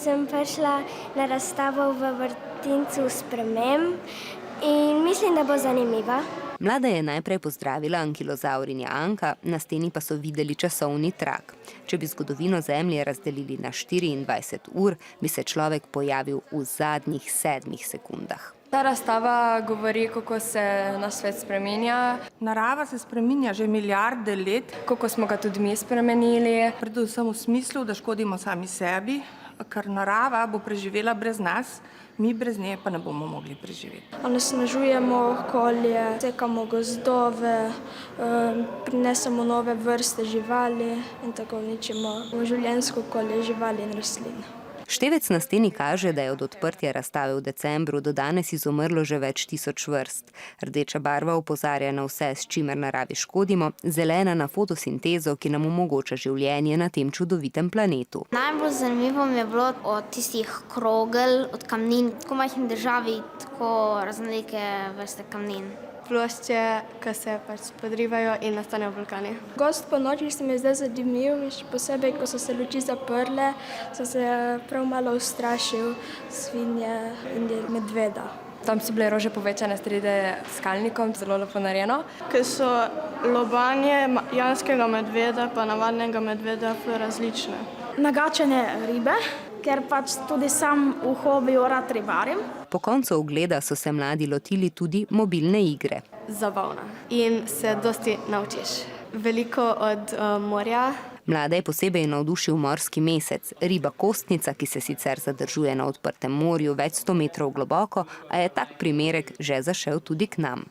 sem prišla na razstavo v vrtincu sprememb in mislim, da bo zanimiva. Mlada je najprej pozdravila ankilozaurinja Anka, na steni pa so videli časovni trak. Če bi zgodovino Zemlje razdelili na 24 ur, bi se človek pojavil v zadnjih 7 sekundah. Ta razstava govori, kako se naš svet spreminja. Narava se spreminja že milijarde let. Kako smo ga tudi mi spremenili. Predvsem v smislu, da škodimo sami sebi, ker narava bo preživela brez nas, mi brez nje pa ne bomo mogli preživeti. Onesnažujemo okolje, sekamo gozdove, prinesemo nove vrste živali in tako uničimo življenjsko okolje živali in rastlin. Števec na steni kaže, da je od odprtja razstave v decembru do danes izumrlo že več tisoč vrst. Rdeča barva opozarja na vse, s čimer naravi škodimo, zelena na fotosintezo, ki nam omogoča življenje na tem čudovitem planetu. Najbolj zanimivo mi je bilo od tistih krogel, od kamnin, tako majhni državi, tako raznolike vrste kamnin. Plošče, ki se podrivajo in nastanejo vulkani. Gost po noči se mi je zdaj zanimiv, še posebej, ko so se luči zaprle, so se prav malo ustrašil svinje in medveda. Tam so bile rože povečane s 3D skalnikom, zelo lepo narejeno. Ker so lobanje janskega medveda pa navadnega medveda različne. Nagačene ribe, ker tudi sam v hobiju rad ribarim. Po koncu ogleda so se mladi lotili tudi mobilne igre. Zabavna in se dosti naučiš. Veliko od morja. Mlade je posebej navdušil morski mesec, riba kostnica, ki se sicer zadržuje na odprtem morju več 100 metrov globoko, a je tak primerek že zašel tudi k nam.